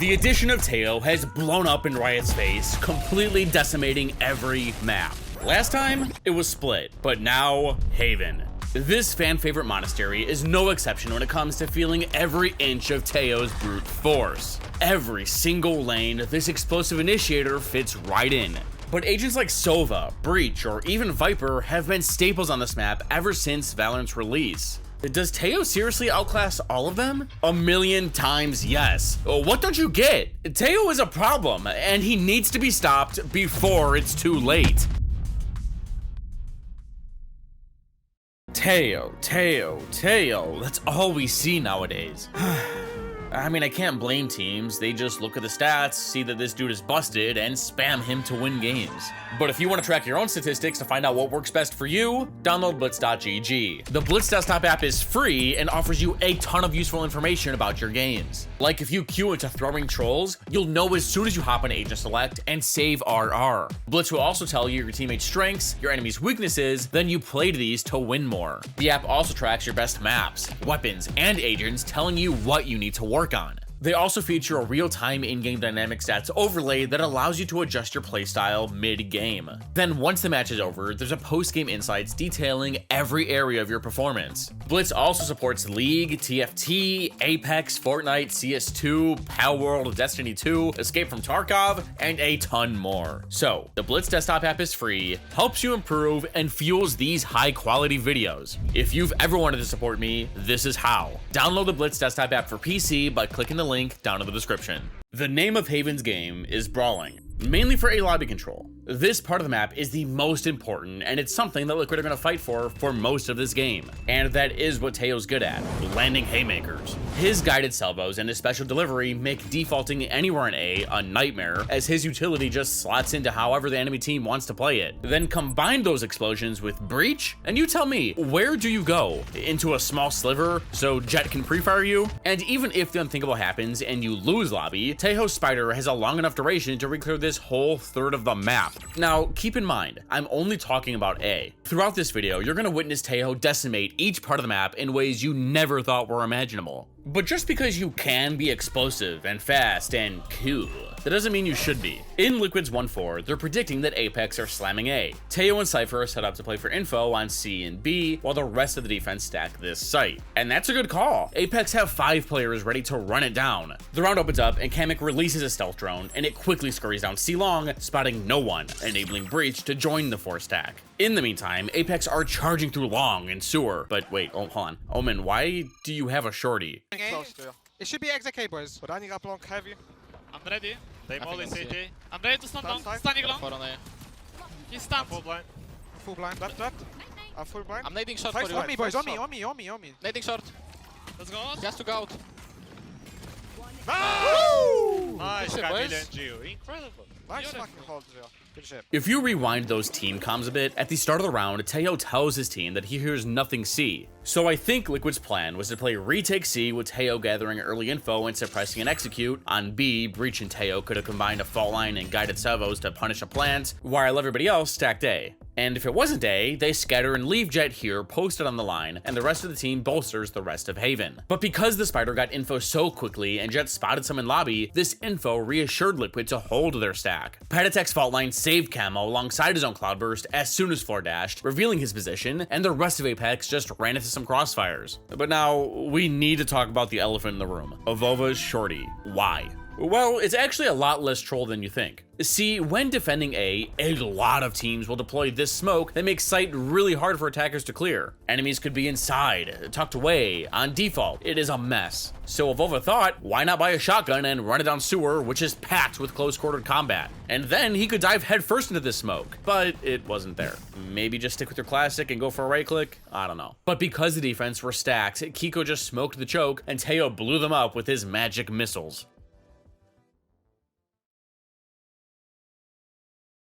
The addition of Teo has blown up in Riot's face, completely decimating every map. Last time, it was Split, but now, Haven. This fan-favorite monastery is no exception when it comes to feeling every inch of Teo's brute force. Every single lane, this explosive initiator fits right in. But agents like Sova, Breach, or even Viper have been staples on this map ever since Valorant's release. Does Teo seriously outclass all of them? 1,000,000 times yes. What don't you get? Teo is a problem, and he needs to be stopped before it's too late. Teo, that's all we see nowadays. I mean, I can't blame teams. They just look at the stats, see that this dude is busted, and spam him to win games. But if you want to track your own statistics to find out what works best for you, download blitz.gg. The Blitz desktop app is free and offers you a ton of useful information about your games. Like if you queue into throwing trolls, you'll know as soon as you hop on Agent Select and save RR. Blitz will also tell you your teammates' strengths, your enemies' weaknesses, then you play to these to win more. The app also tracks your best maps, weapons, and agents, telling you what you need to work on. They also feature a real-time in-game dynamic stats overlay that allows you to adjust your playstyle mid-game. Then once the match is over, there's a post-game insights detailing every area of your performance. Blitz also supports League, TFT, Apex, Fortnite, CS2, Palworld, Destiny 2, Escape from Tarkov, and a ton more. So, the Blitz desktop app is free, helps you improve, and fuels these high-quality videos. If you've ever wanted to support me, this is how. Download the Blitz desktop app for PC by clicking the link down in the description. The name of Haven's game is Brawling, mainly for a lobby control. This part of the map is the most important, and it's something that Liquid are going to fight for most of this game. And that is what Teo's good at, landing haymakers. His guided salvos and his special delivery make defaulting anywhere in a nightmare, as his utility just slots into however the enemy team wants to play it. Then combine those explosions with Breach, and you tell me, where do you go? Into a small sliver so Jett can pre-fire you? And even if the unthinkable happens and you lose lobby, Tejo's Spider has a long enough duration to re-clear this whole third of the map. Now, keep in mind, I'm only talking about A. Throughout this video, you're going to witness Tejo decimate each part of the map in ways you never thought were imaginable. But just because you can be explosive and fast and cool, that doesn't mean you should be. In Liquid's 1-4, they're predicting that Apex are slamming A. Teo and Cypher are set up to play for info on C and B, while the rest of the defense stack this site. And that's a good call. Apex have 5 players ready to run it down. The round opens up and Kamek releases a stealth drone, and it quickly scurries down C long, spotting no one, enabling Breach to join the 4 stack. In the meantime, Apex are charging through long and sewer. But wait, hold on. Omen, why do you have a shorty? Close to you. It should be exec boys. But running up long heavy. I'm ready. They molly CT. I'm ready to stand long. Standing long. He's stunned. Full blind. Full blind. Left. I'm full blind. I'm nading short for for you. you. On me. Nading short. Let's go. He has to go out. Nice, Camille and Gio. Incredible. Nice fucking hold, Gio. Good shit. If you rewind those team comms a bit, at the start of the round, Teo tells his team that he hears nothing C. So I think Liquid's plan was to play retake C with Teo gathering early info and suppressing an execute. On B, Breach and Teo could have combined a fault line and guided salvos to punish a plant, while everybody else stacked A. And if it wasn't A, they scatter and leave Jett here posted on the line, and the rest of the team bolsters the rest of Haven. But because the Spider got info so quickly and Jett spotted some in lobby, this info reassured Liquid to hold their stack. Patatek's fault line saved Camo alongside his own Cloudburst as soon as floor dashed, revealing his position, and the rest of Apex just ran into some crossfires. But now, we need to talk about the elephant in the room. Evova's shorty. Why? Well, it's actually a lot less troll than you think. See, when defending A lot of teams will deploy this smoke that makes sight really hard for attackers to clear. Enemies could be inside, tucked away, on default. It is a mess. So Evova thought, why not buy a shotgun and run it down sewer, which is packed with close-quartered combat? And then he could dive headfirst into this smoke, but it wasn't there. Maybe just stick with your classic and go for a right-click? I don't know. But because the defense were stacked, Kiko just smoked the choke, and Teo blew them up with his magic missiles.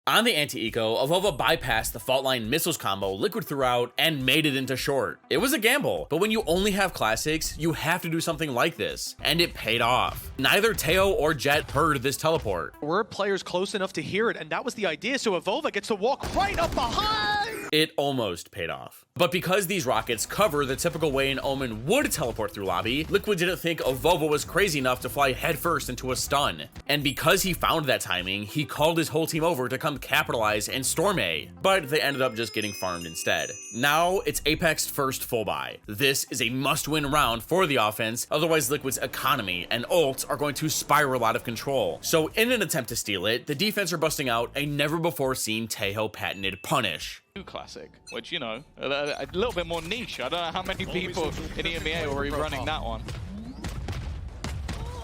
On the anti-eco, Evova bypassed the fault line missiles combo Liquid threw out and made it into short. It was a gamble, but when you only have classics, you have to do something like this, and it paid off. Neither Teo or Jett heard this teleport. Were players close enough to hear it, and that was the idea, so Evova gets to walk right up behind! It almost paid off. But because these rockets cover the typical way an Omen would teleport through lobby, Liquid didn't think Avova was crazy enough to fly headfirst into a stun. And because he found that timing, he called his whole team over to come capitalize and storm A. But they ended up just getting farmed instead. Now it's Apex's first full buy. This is a must-win round for the offense, otherwise Liquid's economy and ult are going to spiral out of control. So in an attempt to steal it, the defense are busting out a never-before-seen Tejo patented punish. Classic, which, you know, a little bit more niche. I don't know how many people in EMEA were running that one.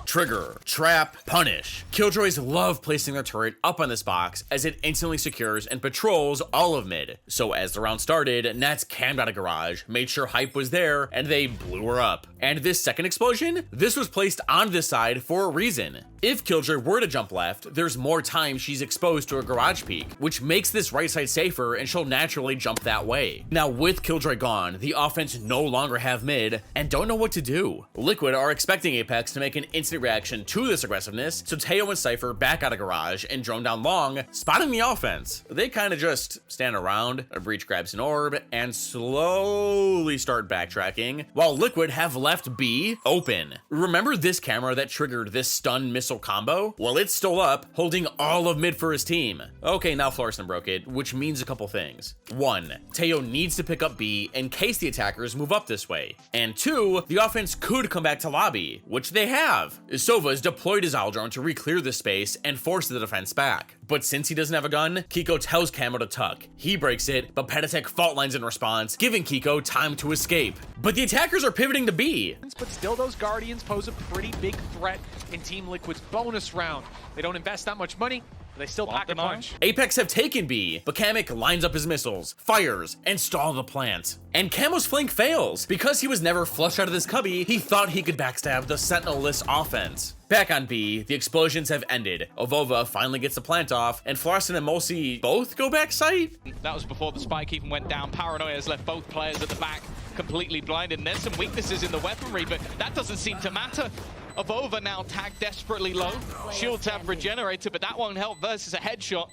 Trigger, trap, punish. Killjoys love placing their turret up on this box as it instantly secures and patrols all of mid. So as the round started, Nats cammed out of garage, made sure Hype was there, and they blew her up. And this second explosion, this was placed on this side for a reason. If Killjoy were to jump left, there's more time she's exposed to a garage peek, which makes this right side safer and she'll naturally jump that way. Now with Killjoy gone, the offense no longer have mid and don't know what to do. Liquid are expecting Apex to make an instant reaction to this aggressiveness, so Teo and Cypher back out of garage and drone down long, spotting the offense. They kind of just stand around, a breach grabs an orb, and slowly start backtracking, while Liquid have left B open. Remember this camera that triggered this stun missile combo? Well, it's still up, holding all of mid for his team. Okay, now Florison broke it, which means a couple things. 1, Teo needs to pick up B in case the attackers move up this way. And 2, the offense could come back to lobby, which they have. Sova's deployed his owl drone to re-clear the space and force the defense back. But since he doesn't have a gun, Kiko tells Camo to tuck. He breaks it, but Petatek fault lines in response, giving Kiko time to escape. But the attackers are pivoting to B. But still, those Guardians pose a pretty big threat in Team Liquid's bonus round. They don't invest that much money, but they still pack a punch. Apex have taken B, but Kamek lines up his missiles, fires, and stall the plant. And Camo's flank fails. Because he was never flushed out of this cubby, he thought he could backstab the Sentinel-less offense. Back on B, the explosions have ended. Avova finally gets the plant off, and Florison and Mulsi both go back site? That was before the spike even went down. Paranoia has left both players at the back completely blinded, and there's some weaknesses in the weaponry, but that doesn't seem to matter. Avova now tagged desperately low. Shields have regenerated, but that won't help versus a headshot.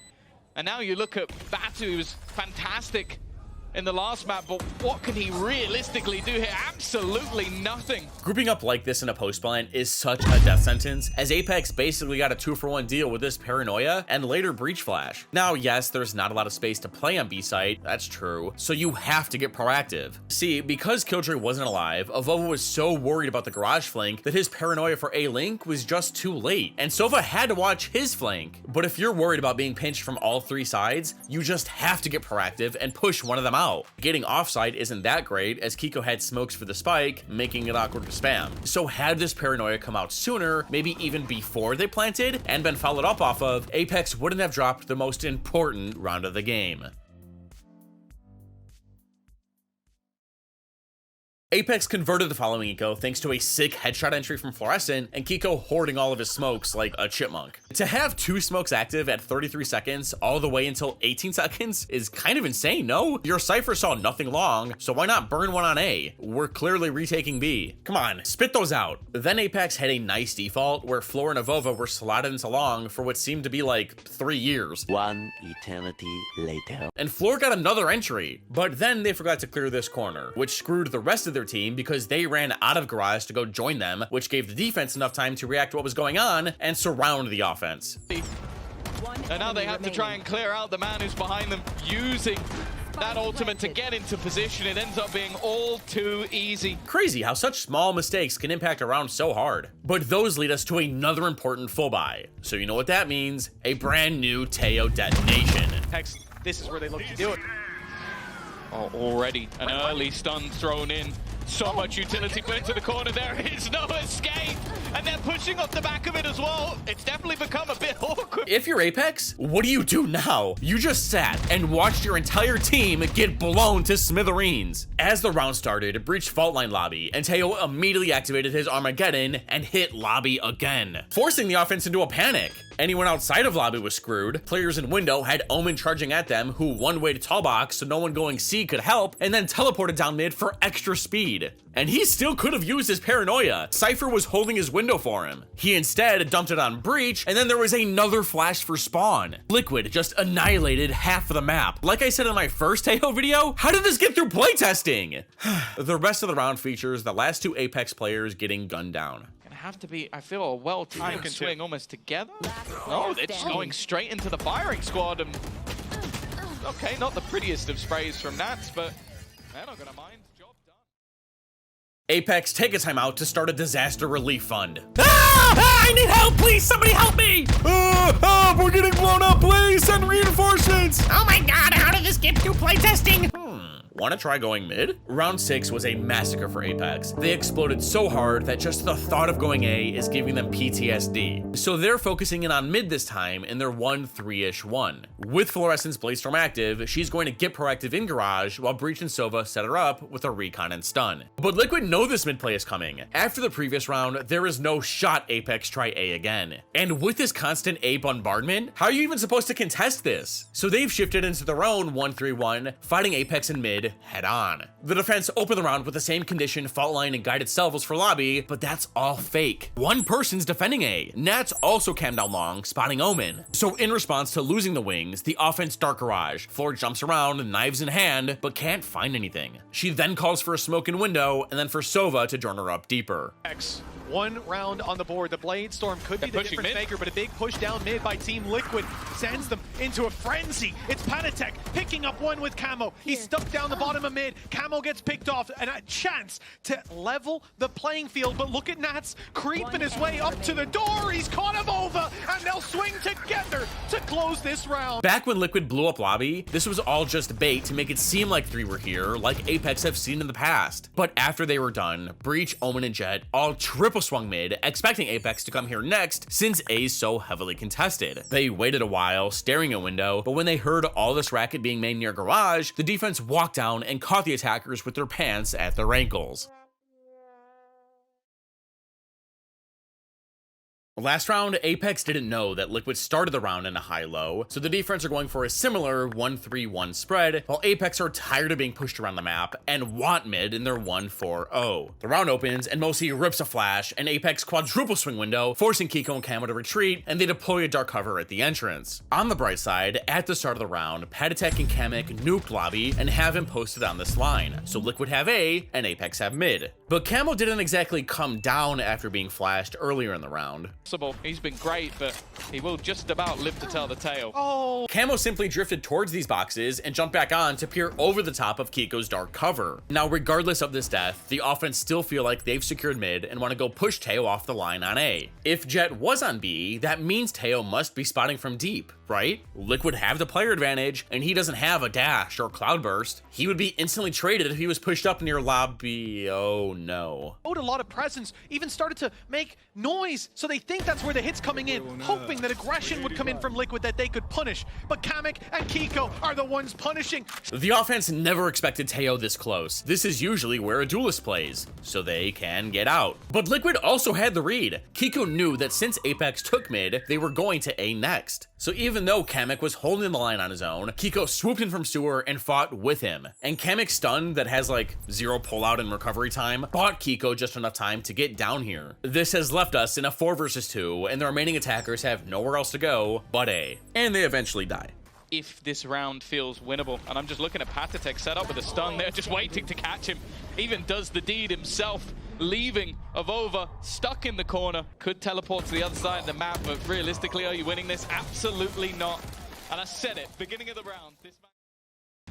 And now you look at Batu, who's fantastic in the last map, but what can he realistically do here? Absolutely nothing. Grouping up like this in a post plant is such a death sentence, as Apex basically got a 2-for-1 deal with this Paranoia and later Breach Flash. Now, yes, there's not a lot of space to play on B site, that's true, so you have to get proactive. See, because Killjoy wasn't alive, Avova was so worried about the garage flank that his Paranoia for A-Link was just too late, and Sova had to watch his flank. But if you're worried about being pinched from all 3 sides, you just have to get proactive and push one of them out. Getting offside isn't that great, as Kiko had smokes for the spike, making it awkward to spam. So had this Paranoia come out sooner, maybe even before they planted, and been followed up off of, Apex wouldn't have dropped the most important round of the game. Apex converted the following eco thanks to a sick headshot entry from Florison and Kiko hoarding all of his smokes like a chipmunk. To have 2 smokes active at 33 seconds all the way until 18 seconds is kind of insane, no? Your Cypher saw nothing long, so why not burn one on A? We're clearly retaking B. Come on, spit those out. Then Apex had a nice default where Flor and Avova were slotted into long for what seemed to be like 3 years. 1 eternity later. And Flor got another entry, but then they forgot to clear this corner, which screwed the rest of their team because they ran out of garage to go join them, which gave the defense enough time to react to what was going on and surround the offense. And now they have to try and clear out the man who's behind them, using that ultimate to get into position. It ends up being all too easy. Crazy how such small mistakes can impact a round so hard. But those lead us to another important full buy. So you know what that means, a brand new Teo detonation. Hex, this is where they look to do it. Oh, already an early stun thrown in. So much utility put into the corner. There is no escape. And they're pushing off the back of it as well. It's definitely become a bit awkward. If you're Apex, what do you do now? You just sat and watched your entire team get blown to smithereens. As the round started, it breached fault line lobby, and Teo immediately activated his Armageddon and hit lobby again, forcing the offense into a panic. anyone outside of lobby was screwed. Players in window had Omen charging at them, who one-way to tall box so no one going C could help, and then teleported down mid for extra speed. And he still could have used his paranoia. Cypher was holding his window for him. He instead dumped it on Breach, and then there was another flash for spawn. Liquid just annihilated half of the map. Like I said in my first Teo video, how did this get through playtesting? The rest of the round features the last two Apex players getting gunned down. Gonna have to be, I feel, a well-timed swing almost together. Oh, they're just going straight into the firing squad. And okay, not the prettiest of sprays from Nats, but they're not gonna mind. Job done. Apex take a timeout to start a disaster relief fund. I need help, please, somebody help me! We're getting blown up, please, send reinforcements! Oh my god, how did this get through playtesting? Wanna try going mid? Round 6 was a massacre for Apex. They exploded so hard that just the thought of going A is giving them PTSD. So they're focusing in on mid this time in their 1-3-ish 1. With Fluorescence Bladestorm active, she's going to get proactive in garage while Breach and Sova set her up with a recon and stun. But Liquid know this mid play is coming. After the previous round, there is no shot Apex try A again. And with this constant A bombardment, how are you even supposed to contest this? So they've shifted into their own 1-3-1, fighting Apex in mid head on. The defense opened the round with the same condition, fault line, and guided salvos for lobby, but that's all fake. One person's defending A. Nats also cammed down long, spotting Omen. So in response to losing the wings, the offense dark garage. Floor jumps around, knives in hand, but can't find anything. She then calls for a smoke in window, and then for Sova to join her up deeper. One round on the board. The Bladestorm could be the difference maker, but a big push down mid by Team Liquid sends them into a frenzy. It's Panatek picking up one with Camo. He's stuck down the bottom of mid. Camo gets picked off, and a chance to level the playing field. But look at Nats creeping his way up to the door. He's caught him over, and they'll swing together to close this round. Back when Liquid blew up lobby, this was all just bait to make it seem like 3 were here, like Apex have seen in the past. But after they were done, Breach, Omen, and Jet all triple swung mid, expecting Apex to come here next since A's so heavily contested. They waited a while, staring at window, but when they heard all this racket being made near garage, the defense walked down and caught the attackers with their pants at their ankles. Last round, Apex didn't know that Liquid started the round in a high-low, so the defense are going for a similar 1-3-1 spread, while Apex are tired of being pushed around the map and want mid in their 1-4-0. The round opens, and Mosi rips a flash, and Apex quadruple swing window, forcing Kiko and Camo to retreat, and they deploy a dark cover at the entrance. On the bright side, at the start of the round, Patatek and Kamek nuked lobby and have him posted on this line, so Liquid have A, and Apex have mid. But Camo didn't exactly come down after being flashed earlier in the round. He's been great, but he will just about live to tell the tale. Oh! Camo simply drifted towards these boxes and jumped back on to peer over the top of Kiko's dark cover. Now, regardless of this death, the offense still feel like they've secured mid and want to go push Teo off the line on A. If Jet was on B, that means Teo must be spotting from deep, right? Liquid have the player advantage, and he doesn't have a dash or cloudburst. He would be instantly traded if he was pushed up near lobby. Oh no. A lot of presence, even started to make noise, so they think that's where the hit's coming in, hoping that aggression would come in from Liquid that they could punish. But Kamek and Kiko are the ones punishing. The offense never expected Teo this close. This is usually where a duelist plays, so they can get out. But Liquid also had the read. Kiko knew that since Apex took mid, they were going to A next. So even though Kamek was holding the line on his own, Kiko swooped in from sewer and fought with him. And Kamek's stun that has like 0 pullout and recovery time bought Kiko just enough time to get down here. This has left us in a 4 versus 2, and the remaining attackers have nowhere else to go but A. And they eventually die. If this round feels winnable, and I'm just looking at Patatek set up with a stun there, just waiting to catch him. Even does the deed himself, leaving Avova stuck in the corner. Could teleport to the other side of the map, but realistically, are you winning this? Absolutely not. And I said it, beginning of the round.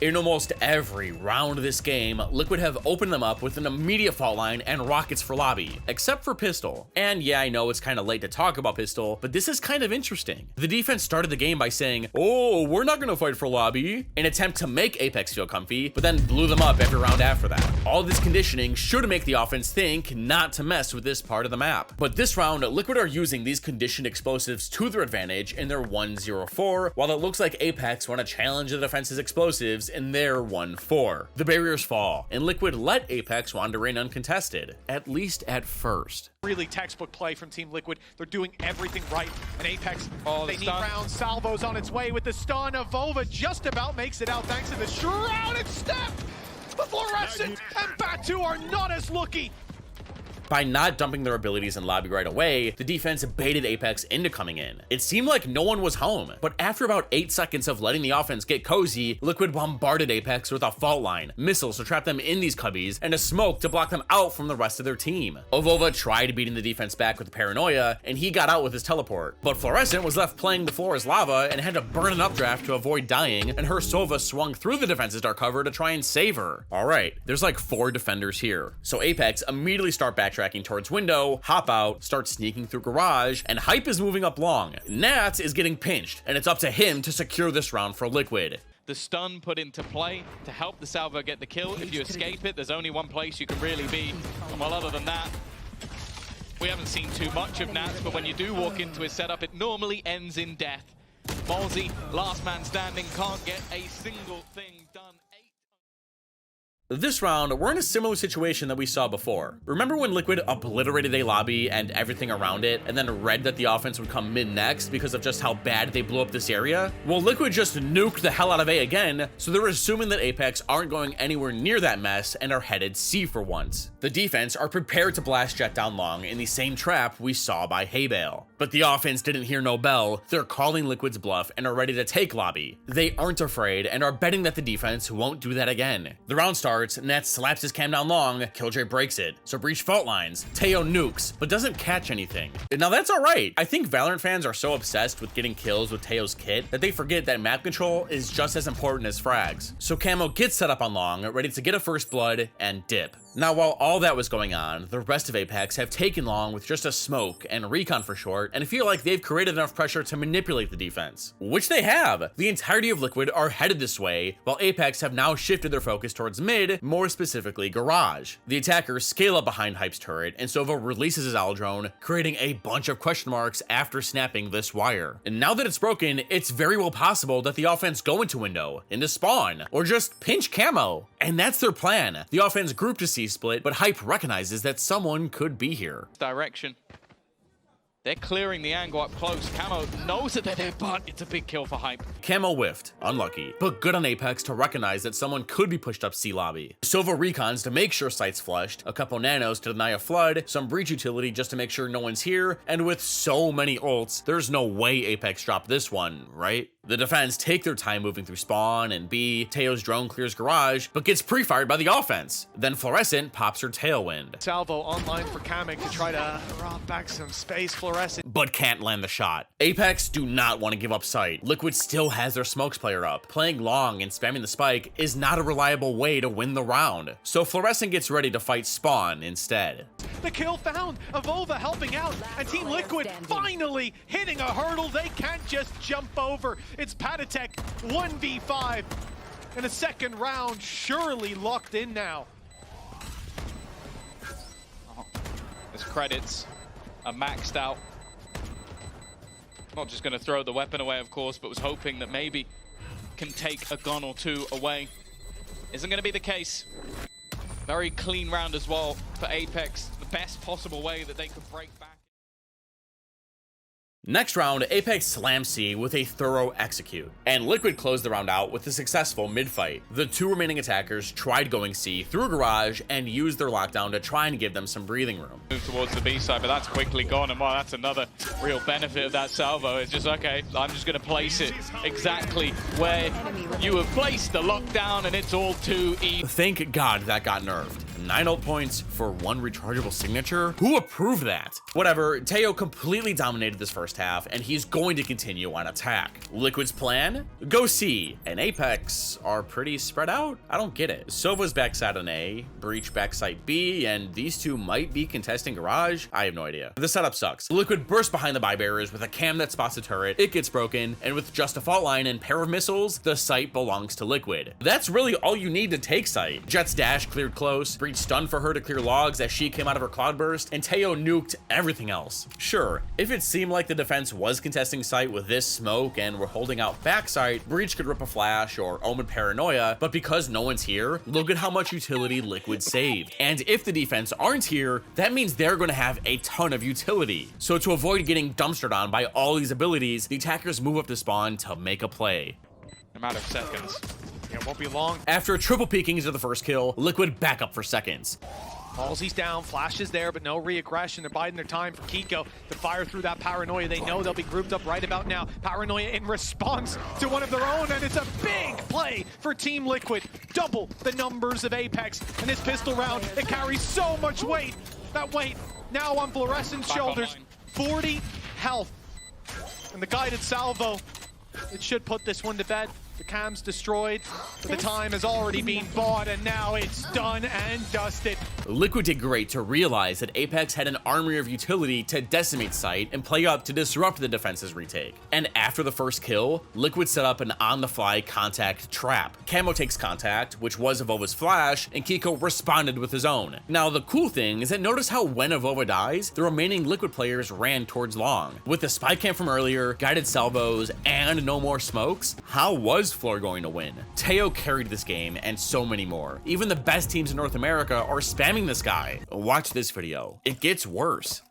In almost every round of this game, Liquid have opened them up with an immediate fault line and rockets for lobby, except for Pistol. And yeah, I know it's kind of late to talk about Pistol, but this is kind of interesting. The defense started the game by saying, oh, we're not gonna fight for lobby, in an attempt to make Apex feel comfy, but then blew them up every round after that. All this conditioning should make the offense think not to mess with this part of the map. But this round, Liquid are using these conditioned explosives to their advantage in their 1-0-4, while it looks like Apex want to challenge the defense's explosives defense in their 1-4. The barriers fall, and Liquid let Apex wander in uncontested, at least at first. Really textbook play from Team Liquid. They're doing everything right. And Apex, they need stun. round. Salvo's on its way with the stun. Avova just about makes it out thanks to the shrouded step. But Fluorescent and Batu are not as lucky. By not dumping their abilities in lobby right away, the defense baited Apex into coming in. It seemed like no one was home, but after about 8 seconds of letting the offense get cozy, Liquid bombarded Apex with a fault line, missiles to trap them in these cubbies, and a smoke to block them out from the rest of their team. Avova tried beating the defense back with the paranoia, and he got out with his teleport. But Fluorescent was left playing the floor as lava and had to burn an updraft to avoid dying, and her Sova swung through the defense's dark cover to try and save her. Alright, there's like 4 defenders here. So Apex immediately start backtracking towards window, hop out, start sneaking through garage, and Hype is moving up long. Nats is getting pinched, and it's up to him to secure this round for Liquid. The stun put into play to help the Salvo get the kill. If you escape it, there's only one place you can really be. And well, other than that, we haven't seen too much of Nats, but when you do walk into his setup, it normally ends in death. Malzy, last man standing, can't get a single thing done. This round, we're in a similar situation that we saw before. Remember when Liquid obliterated A lobby and everything around it, and then read that the offense would come mid next because of just how bad they blew up this area? Well, Liquid just nuked the hell out of A again, so they're assuming that Apex aren't going anywhere near that mess and are headed C for once. The defense are prepared to blast Jet down long in the same trap we saw by Haybale. But the offense didn't hear no bell, they're calling Liquid's bluff and are ready to take lobby. They aren't afraid and are betting that the defense won't do that again. The round starts, Nets slaps his cam down long, Killjoy breaks it, so Breach fault lines, Teo nukes, but doesn't catch anything. Now that's alright. I think Valorant fans are so obsessed with getting kills with Teo's kit that they forget that map control is just as important as frags. So Camo gets set up on long, ready to get a first blood and dip. Now, while all that was going on, the rest of Apex have taken long with just a smoke and recon for short, and feel like they've created enough pressure to manipulate the defense. Which they have! The entirety of Liquid are headed this way, while Apex have now shifted their focus towards mid, more specifically garage. The attackers scale up behind Hype's turret, and Sova releases his owl drone, creating a bunch of question marks after snapping this wire. And now that it's broken, it's very well possible that the offense go into window, into spawn, or just pinch Camo. And that's their plan. The offense group to C split, but Hype recognizes that someone could be here. Direction. They're clearing the angle up close. Camo knows that they're there, but it's a big kill for Hype. Camo whiffed, unlucky, but good on Apex to recognize that someone could be pushed up C lobby. Sova recons to make sure sites flushed, a couple nanos to deny a flood, some breach utility just to make sure no one's here, and with so many ults, there's no way Apex dropped this one, right? The defense take their time moving through spawn and B, Teo's drone clears garage, but gets pre-fired by the offense. Then Fluorescent pops her tailwind. Salvo online for Kamek to try to rob back some space. Fluorescent, but can't land the shot. Apex do not want to give up sight. Liquid still has their smokes player up. Playing long and spamming the spike is not a reliable way to win the round. So Fluorescent gets ready to fight spawn instead. The kill found, Avova helping out, and Team Liquid finally hitting a hurdle they can't just jump over. It's Patatek 1v5, and a second round surely locked in now. His credits are maxed out. Not just going to throw the weapon away, of course, but was hoping that maybe can take a gun or two away. Isn't going to be the case. Very clean round as well for Apex. The best possible way that they could break back. Next round, Apex slams C with a thorough execute, and Liquid closed the round out with a successful mid-fight. The 2 remaining attackers tried going C through garage and used their lockdown to try and give them some breathing room. Move towards the B side, but that's quickly gone, and well, that's another real benefit of that salvo. It's just, okay, I'm just going to place it exactly where you have placed the lockdown, and it's all too easy. Thank God that got nerfed. 9 ult points for 1 rechargeable signature? Who approved that? Whatever, Teo completely dominated this first half, and he's going to continue on attack. Liquid's plan? Go C, and Apex are pretty spread out? I don't get it. Sova's backside on A, Breach backside B, and these two might be contesting garage? I have no idea. The setup sucks. Liquid bursts behind the buy barriers with a cam that spots a turret, it gets broken, and with just a fault line and pair of missiles, the site belongs to Liquid. That's really all you need to take site. Jet's dash cleared close, breach stun for her to clear logs as she came out of her cloudburst, and Teo nuked everything else. Sure, if it seemed like the defense was contesting site with this smoke and were holding out backside, breach could rip a flash or omen paranoia, but because no one's here, look at how much utility Liquid saved. And if the defense aren't here, that means they're going to have a ton of utility. So to avoid getting dumpstered on by all these abilities, the attackers move up to spawn to make a play. A matter of seconds. It won't be long. After triple peeking into the first kill, Liquid back up for seconds. Halsey's down, Flash is there, but no re-aggression. They're biding their time for Kiko to fire through that Paranoia. They know they'll be grouped up right about now. Paranoia in response to one of their own, and it's a big play for Team Liquid. Double the numbers of Apex, and his pistol round, it carries so much weight. That weight now on Fluorescent's shoulders. 40 health. And the guided salvo, it should put this one to bed. The cam's destroyed, but the time has already been bought, and now it's done and dusted. Liquid did great to realize that Apex had an armory of utility to decimate site and play up to disrupt the defense's retake. And after the first kill, Liquid set up an on-the-fly contact trap. Camo takes contact, which was Evova's flash, and Kiko responded with his own. Now the cool thing is that notice how when Evova dies, the remaining Liquid players ran towards long. With the spy cam from earlier, guided salvos, and no more smokes, how was Floor going to win? Teo carried this game and so many more. Even the best teams in North America are spamming this guy. Watch this video. It gets worse.